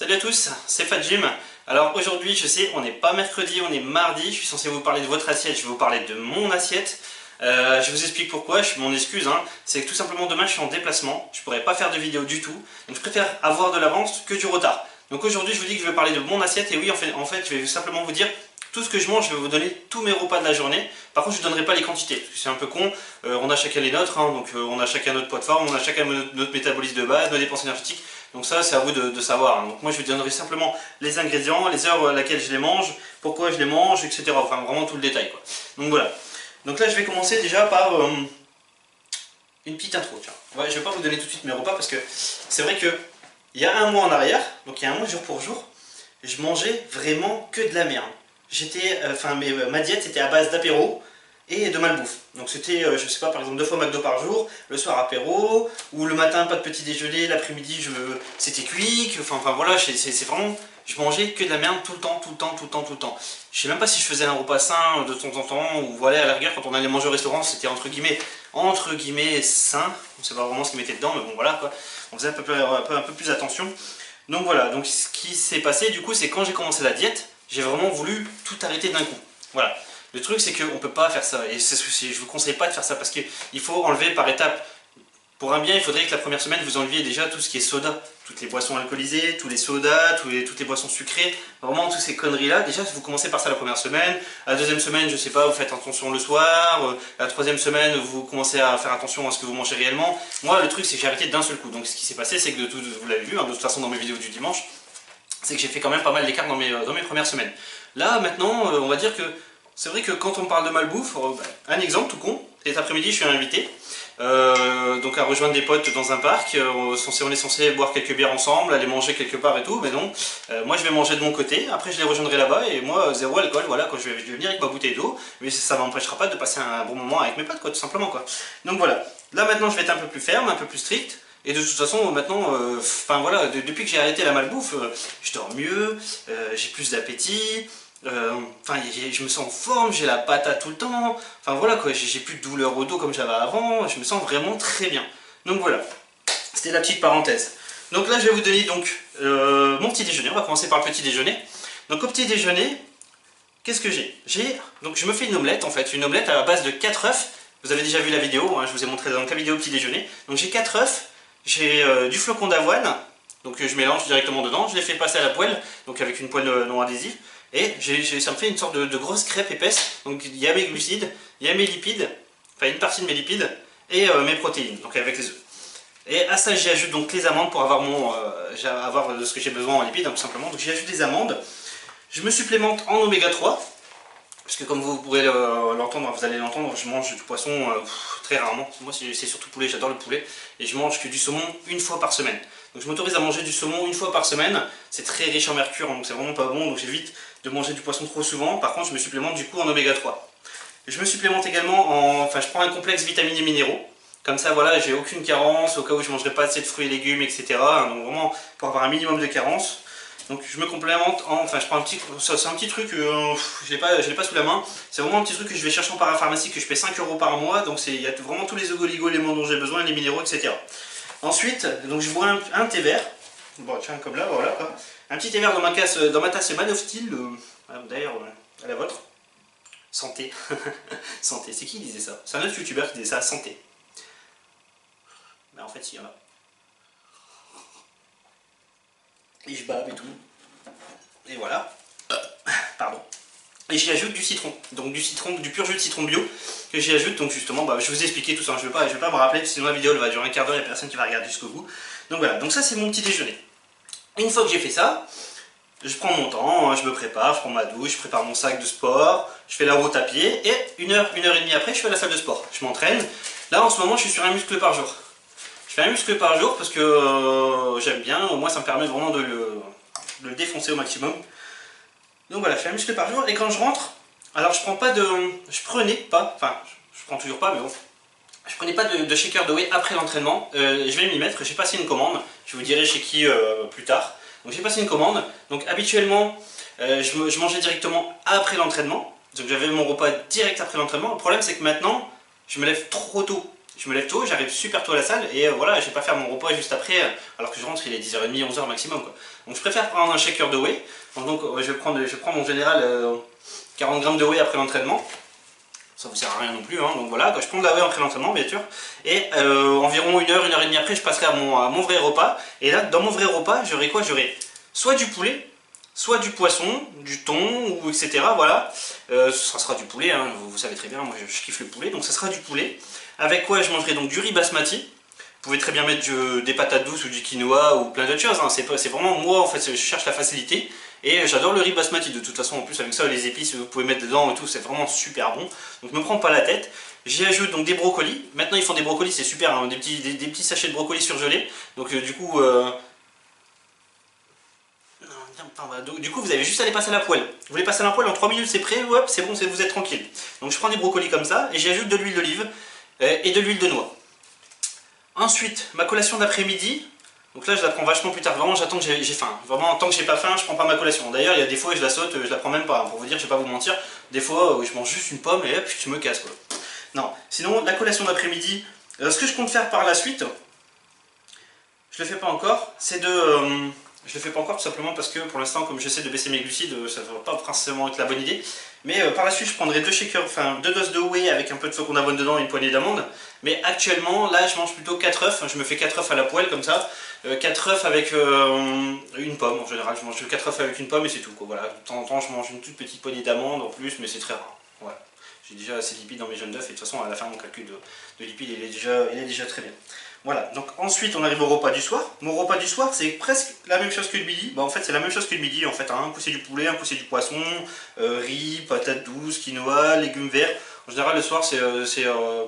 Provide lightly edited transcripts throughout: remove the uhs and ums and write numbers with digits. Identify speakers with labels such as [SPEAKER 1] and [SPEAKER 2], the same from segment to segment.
[SPEAKER 1] Salut à tous, c'est Fadjim. Alors aujourd'hui, je sais, on n'est pas mercredi, on est mardi. Je suis censé vous parler de votre assiette, je vais vous parler de mon assiette. Je vous explique pourquoi, mon excuse, c'est que tout simplement demain je suis en déplacement, je pourrais pas faire de vidéo du tout, donc je préfère avoir de l'avance que du retard. Donc aujourd'hui je vous dis que je vais parler de mon assiette et oui en fait je vais simplement vous dire tout ce que je mange, je vais vous donner tous mes repas de la journée. Par contre je ne donnerai pas les quantités, parce que c'est un peu con, on a chacun les nôtres, donc on a chacun notre poids de forme, on a chacun notre métabolisme de base, nos dépenses énergétiques, donc ça c'est à vous de savoir. Donc moi je vous donnerai simplement les ingrédients, les heures à laquelle je les mange, pourquoi je les mange, etc. Enfin vraiment tout le détail quoi. Donc voilà. Donc là je vais commencer déjà par une petite intro. Tiens. Ouais, je ne vais pas vous donner tout de suite mes repas parce que c'est vrai que il y a un mois en arrière, donc il y a un mois jour pour jour, je mangeais vraiment que de la merde. Ma diète c'était à base d'apéro et de malbouffe. Donc c'était, je sais pas, par exemple 2 fois McDo par jour, le soir apéro, ou le matin pas de petit déjeuner, l'après-midi c'était quick, enfin voilà, c'est vraiment, je mangeais que de la merde tout le temps. Je sais même pas si je faisais un repas sain de temps en temps, ou voilà, à la rigueur quand on allait manger au restaurant c'était entre guillemets sain, on sait pas vraiment ce qu'ils mettaient dedans, mais bon voilà quoi, on faisait un peu plus attention. Donc voilà, donc ce qui s'est passé du coup c'est quand j'ai commencé la diète, j'ai vraiment voulu tout arrêter d'un coup. Voilà. Le truc c'est qu'on ne peut pas faire ça, et je ne vous conseille pas de faire ça parce qu'il faut enlever par étapes. Pour un bien, il faudrait que la première semaine vous enleviez déjà tout ce qui est soda, toutes les boissons alcoolisées, tous les sodas, toutes les boissons sucrées, vraiment toutes ces conneries là. Déjà vous commencez par ça la première semaine, la deuxième semaine je sais pas, vous faites attention le soir, la troisième semaine vous commencez à faire attention à ce que vous mangez réellement. Moi le truc c'est que j'ai arrêté d'un seul coup, donc ce qui s'est passé c'est que vous l'avez vu de toute façon dans mes vidéos du dimanche, c'est que j'ai fait quand même pas mal d'écart dans mes premières semaines. Là maintenant on va dire que c'est vrai que quand on parle de malbouffe, un exemple tout con, cet après-midi je suis invité donc à rejoindre des potes dans un parc, on est censé boire quelques bières ensemble, aller manger quelque part et tout, mais non, moi je vais manger de mon côté, après je les rejoindrai là-bas et moi zéro alcool, voilà, quand je vais venir avec ma bouteille d'eau, mais ça m'empêchera pas de passer un bon moment avec mes potes quoi, tout simplement quoi. Donc voilà, là maintenant je vais être un peu plus ferme, un peu plus strict. Et de toute façon, maintenant, voilà, depuis que j'ai arrêté la malbouffe, je dors mieux, j'ai plus d'appétit, je me sens en forme, j'ai la patate tout le temps, enfin voilà quoi, j'ai plus de douleur au dos comme j'avais avant, je me sens vraiment très bien. Donc voilà, c'était la petite parenthèse. Donc là je vais vous donner donc mon petit déjeuner, on va commencer par le petit déjeuner. Donc au petit déjeuner, qu'est-ce que j'ai? Donc je me fais une omelette en fait, une omelette à la base de 4 œufs, vous avez déjà vu la vidéo, je vous ai montré dans la vidéo petit déjeuner. Donc j'ai 4 œufs, j'ai du flocon d'avoine, donc je mélange directement dedans, je les fais passer à la poêle, donc avec une poêle non adhésive. Et ça me fait une sorte de grosse crêpe épaisse, donc il y a mes glucides, il y a mes lipides, enfin une partie de mes lipides, et mes protéines, donc avec les œufs. Et à ça j'y ajoute donc les amandes pour avoir ce que j'ai besoin en lipides, tout simplement. Donc j'y ajoute des amandes, je me supplémente en oméga 3, parce que comme vous pourrez l'entendre, vous allez l'entendre, je mange du poisson très rarement. Moi c'est surtout poulet, j'adore le poulet, et je mange que du saumon une fois par semaine. Donc je m'autorise à manger du saumon une fois par semaine, c'est très riche en mercure, donc c'est vraiment pas bon, donc j'évite de manger du poisson trop souvent. Par contre je me supplémente du coup en oméga 3. Je me supplémente également je prends un complexe vitamines et minéraux, comme ça voilà, j'ai aucune carence, au cas où je ne mangerai pas assez de fruits et légumes, etc. Donc vraiment pour avoir un minimum de carence. Donc je me complémente je prends c'est un petit truc, je l'ai pas sous la main, c'est vraiment un petit truc que je vais chercher en parapharmacie, que je paie 5 € par mois, donc il y a vraiment tous les oligo-éléments dont j'ai besoin, les minéraux, etc. Ensuite, donc je bois un thé vert, bon tiens comme là, voilà quoi. Un petit thé vert dans ma tasse Manoftil, d'ailleurs à la vôtre. Santé, santé, c'est qui disait ça? C'est un autre youtubeur qui disait ça, santé. Mais en fait il y en a. Et je bave et tout. Et voilà. Pardon. Et j'y ajoute du citron. Donc du pur jus de citron bio que j'y ajoute. Donc justement, je vais vous expliquer tout ça. Je vais pas me rappeler, sinon la vidéo elle va durer un quart d'heure, il n'y a personne qui va regarder jusqu'au bout. Donc voilà, donc ça c'est mon petit déjeuner. Une fois que j'ai fait ça, je prends mon temps, je me prépare, je prends ma douche, je prépare mon sac de sport, je fais la route à pied, et une heure et demie après, je fais la salle de sport. Je m'entraîne. Là en ce moment, je suis sur un muscle par jour. Je fais un muscle par jour parce que j'aime bien, au moins ça me permet vraiment de le défoncer au maximum. Donc voilà, je fais un muscle par jour et quand je rentre, alors je prenais pas de shaker de whey après l'entraînement. Je vais m'y mettre, j'ai passé une commande, je vous dirai chez qui plus tard. Donc j'ai passé une commande, donc habituellement je mangeais directement après l'entraînement, donc j'avais mon repas direct après l'entraînement. Le problème c'est que maintenant je me lève trop tôt. je me lève tôt, j'arrive super tôt à la salle et voilà, je vais pas faire mon repas juste après alors que je rentre il est 10h30, 11h maximum quoi. Donc je préfère prendre un shaker de whey. Donc je prends en général 40 grammes de whey après l'entraînement. Ça vous sert à rien non plus, hein. Donc voilà, je prends de la whey après l'entraînement bien sûr. Et environ 1 heure et demie après, je passerai à mon vrai repas. Et là, dans mon vrai repas, j'aurai quoi? J'aurai soit du poulet, soit du poisson, du thon, ou etc. Voilà, ça sera du poulet, hein. Vous savez très bien, moi je kiffe le poulet, donc ça sera du poulet. Avec quoi je mangerai donc du riz basmati. Vous pouvez très bien mettre des patates douces ou du quinoa ou plein d'autres choses, hein. C'est vraiment moi en fait, je cherche la facilité. Et j'adore le riz basmati de toute façon, en plus avec ça les épices vous pouvez mettre dedans et tout, c'est vraiment super bon. Donc ne me prends pas la tête. J'y ajoute donc des brocolis. Maintenant ils font des brocolis, c'est super, hein, des petits sachets de brocolis surgelés. Donc du coup... Du coup, vous avez juste à les passer à la poêle. Vous les passez à la poêle en 3 minutes, c'est prêt, hop, c'est bon, vous êtes tranquille. Donc je prends des brocolis comme ça et j'y ajoute de l'huile d'olive et de l'huile de noix. Ensuite, ma collation d'après-midi. Donc là, je la prends vachement plus tard. Vraiment, j'attends que j'ai faim. Vraiment, tant que j'ai pas faim, je prends pas ma collation. D'ailleurs, il y a des fois, je la saute, je la prends même pas. Pour vous dire, je vais pas vous mentir. Des fois, je mange juste une pomme et hop, je me casse quoi. Non. Sinon, la collation d'après-midi. Ce que je compte faire par la suite, je le fais pas encore, c'est de... je le fais pas encore tout simplement parce que pour l'instant, comme j'essaie de baisser mes glucides, ça ne va pas forcément être la bonne idée. Mais par la suite, je prendrai 2 shakers, enfin 2 doses de whey avec un peu de flocons d'avoine dedans et une poignée d'amandes. Mais actuellement, là, je mange plutôt 4 œufs. Je me fais 4 œufs à la poêle comme ça. 4 œufs avec une pomme en général. Je mange 4 œufs avec une pomme et c'est tout, quoi. Voilà. De temps en temps, je mange une toute petite poignée d'amandes en plus, mais c'est très rare. Voilà. J'ai déjà assez de lipides dans mes jaunes d'œufs et de toute façon, à la fin, mon calcul de lipides, il est déjà très bien. Voilà, donc ensuite on arrive au repas du soir. Mon repas du soir c'est presque la même chose que le midi. Bah en fait c'est la même chose que le midi en fait, hein. Un coup c'est du poulet, un coup c'est du poisson, riz, patates douces, quinoa, légumes verts. En général le soir c'est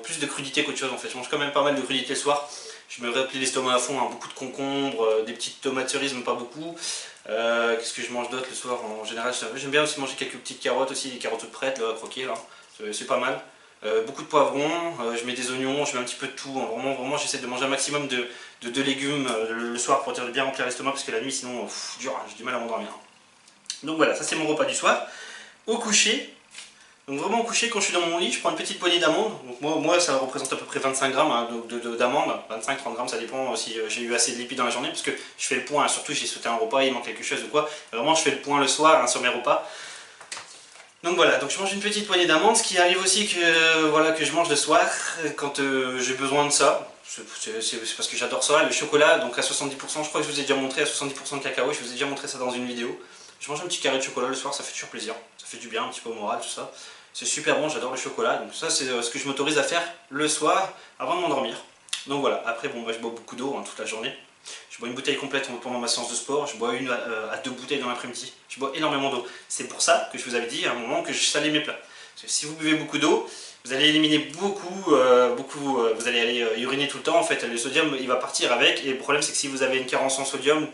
[SPEAKER 1] plus de crudité qu'autre chose en fait. Je mange quand même pas mal de crudité le soir. Je me remplis l'estomac à fond, hein. Beaucoup de concombres, des petites tomates cerises mais pas beaucoup. Qu'est-ce que je mange d'autre le soir? En général j'aime bien aussi manger quelques petites carottes aussi, des carottes toutes prêtes là, à croquer là. C'est pas mal. Beaucoup de poivrons, je mets des oignons, je mets un petit peu de tout. Vraiment j'essaie de manger un maximum de légumes le soir pour bien remplir l'estomac parce que la nuit sinon, dur, hein, j'ai du mal à m'endormir. Donc voilà, ça c'est mon repas du soir. Au coucher, donc vraiment au coucher, quand je suis dans mon lit, je prends une petite poignée d'amandes. Donc moi ça représente à peu près 25 grammes hein, d'amandes, 25-30 grammes, ça dépend si j'ai eu assez de lipides dans la journée parce que je fais le point, hein, surtout j'ai sauté un repas, il manque quelque chose ou quoi. Vraiment je fais le point le soir hein, sur mes repas. Donc voilà, donc je mange une petite poignée d'amandes, ce qui arrive aussi que, voilà, que je mange le soir quand j'ai besoin de ça. C'est parce que j'adore ça, le chocolat, donc à 70%, je crois que je vous ai déjà montré, à 70% de cacao, je vous ai déjà montré ça dans une vidéo. Je mange un petit carré de chocolat le soir, ça fait toujours plaisir, ça fait du bien, un petit peu au moral, tout ça. C'est super bon, j'adore le chocolat, donc ça c'est ce que je m'autorise à faire le soir avant de m'endormir. Donc voilà, après bon, je bois beaucoup d'eau hein, toute la journée. Je bois une bouteille complète pendant ma séance de sport, je bois une à 2 bouteilles dans l'après-midi. Je bois énormément d'eau. C'est pour ça que je vous avais dit à un moment que je salais mes plats. Parce que si vous buvez beaucoup d'eau, vous allez éliminer beaucoup, vous allez aller uriner tout le temps. En fait, le sodium il va partir avec. Et le problème c'est que si vous avez une carence en sodium,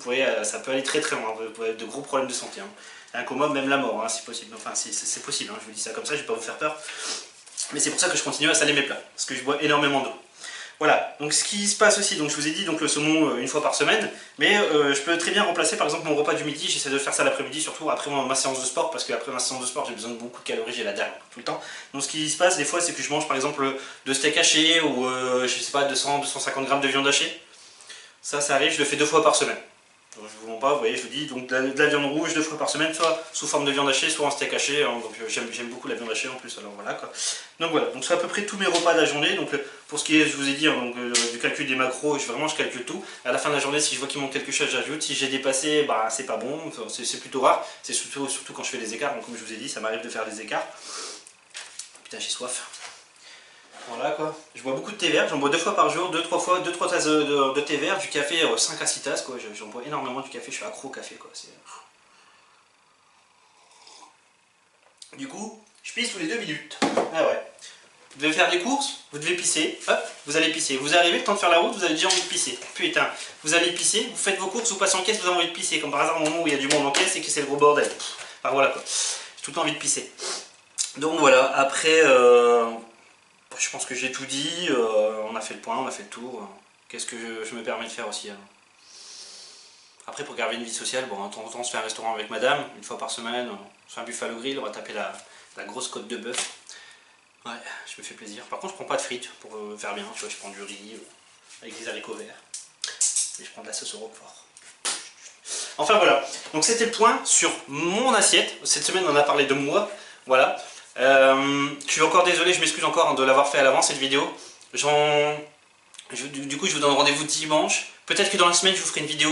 [SPEAKER 1] ça peut aller très très loin. Vous pouvez avoir de gros problèmes de santé. Hein. Un coma, même la mort, hein, si possible. Enfin, c'est possible, hein, je vous dis ça comme ça, je ne vais pas vous faire peur. Mais c'est pour ça que je continue à saler mes plats. Parce que je bois énormément d'eau. Voilà, donc ce qui se passe aussi, donc je vous ai dit donc le saumon une fois par semaine, mais je peux très bien remplacer par exemple mon repas du midi, j'essaie de faire ça l'après-midi, surtout après ma séance de sport, parce qu'après ma séance de sport j'ai besoin de beaucoup de calories, j'ai la dalle tout le temps. Donc ce qui se passe des fois c'est que je mange par exemple de steak haché ou je sais pas 200-250 grammes de viande hachée. Ça arrive, je le fais 2 fois par semaine. Je vous mens pas, vous voyez, je vous dis donc de la viande rouge 2 fois par semaine, soit sous forme de viande hachée, soit en steak haché, hein, donc j'aime beaucoup la viande hachée en plus, alors voilà quoi. Donc voilà, donc c'est à peu près tous mes repas de la journée, donc pour ce qui est, je vous ai dit, hein, donc, du calcul des macros, je calcule tout. À la fin de la journée, si je vois qu'il manque quelque chose, j'ajoute, si j'ai dépassé, bah c'est pas bon, c'est plutôt rare, c'est surtout quand je fais des écarts, donc comme je vous ai dit, ça m'arrive de faire des écarts. Putain, j'ai soif. Voilà quoi. Je bois beaucoup de thé vert, j'en bois 2 fois par jour, 2-3 tasses de thé vert, du café 5 à 6 tasses quoi. J'en bois énormément du café, je suis accro au café quoi. Du coup, je pisse tous les 2 minutes. Ah ouais. Vous devez faire des courses, vous devez pisser, hop, vous allez pisser. Vous arrivez, le temps de faire la route, vous avez déjà envie de pisser. Putain, vous allez pisser, vous faites vos courses, vous passez en caisse, vous avez envie de pisser. Comme par hasard, au moment où il y a du monde en caisse et que c'est le gros bordel. Enfin voilà quoi. J'ai tout le temps envie de pisser. Donc voilà, après... je pense que j'ai tout dit, on a fait le point, on a fait le tour. Qu'est-ce que je me permets de faire aussi hein. Après pour garder une vie sociale, bon, de temps en temps on se fait un restaurant avec madame, une fois par semaine, on se fait un Buffalo Grill, on va taper la grosse côte de bœuf. Ouais, je me fais plaisir. Par contre, je prends pas de frites pour faire bien, tu vois, je prends du riz avec des haricots verts. Et je prends de la sauce au roquefort. Enfin voilà, donc c'était le point sur mon assiette. Cette semaine, on a parlé de moi. Voilà. Je suis encore désolé, je m'excuse encore de l'avoir fait à l'avance cette vidéo. Du coup, je vous donne rendez-vous dimanche. Peut-être que dans la semaine, je vous ferai une vidéo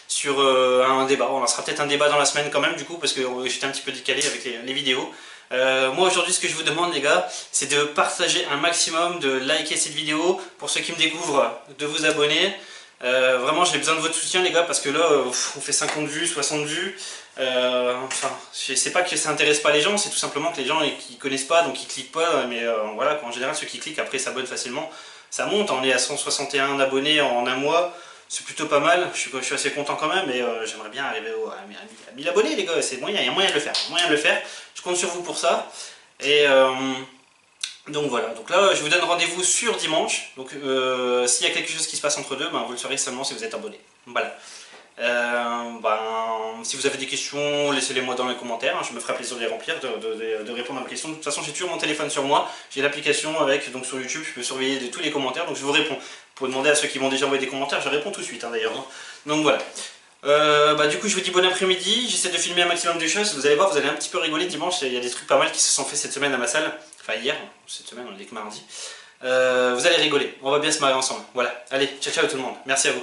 [SPEAKER 1] sur un débat. On lancera peut-être un débat dans la semaine quand même, du coup, parce que j'étais un petit peu décalé avec les vidéos. Moi, aujourd'hui, ce que je vous demande, les gars, c'est de partager un maximum, de liker cette vidéo. Pour ceux qui me découvrent, de vous abonner. Vraiment, j'ai besoin de votre soutien, les gars, parce que là, on fait 50 vues, 60 vues. Enfin, je sais pas que ça intéresse pas les gens, c'est tout simplement que les gens qui connaissent pas, donc ils cliquent pas. Mais voilà, en général, ceux qui cliquent après s'abonnent facilement. Ça monte, on est à 161 abonnés en un mois, c'est plutôt pas mal, je suis assez content quand même, et j'aimerais bien arriver à 1000 abonnés, les gars, c'est moyen, il y a moyen de le faire, je compte sur vous pour ça, et donc voilà, donc là je vous donne rendez-vous sur dimanche, donc s'il y a quelque chose qui se passe entre deux, ben, vous le saurez seulement si vous êtes abonné, voilà. Si vous avez des questions, laissez-les moi dans les commentaires, hein, je me ferai plaisir de les remplir, de répondre à vos questions. De toute façon, j'ai toujours mon téléphone sur moi, j'ai l'application avec, donc sur YouTube, je peux surveiller tous les commentaires, donc je vous réponds. Pour demander à ceux qui m'ont déjà envoyé des commentaires, je réponds tout de suite, hein, d'ailleurs. Hein. Donc voilà. Du coup, je vous dis bon après-midi, j'essaie de filmer un maximum de choses, vous allez voir, vous allez un petit peu rigoler dimanche, il y a des trucs pas mal qui se sont faits cette semaine à ma salle, enfin hier, cette semaine, on est que mardi. Vous allez rigoler, on va bien se marrer ensemble. Voilà, allez, ciao ciao tout le monde, merci à vous.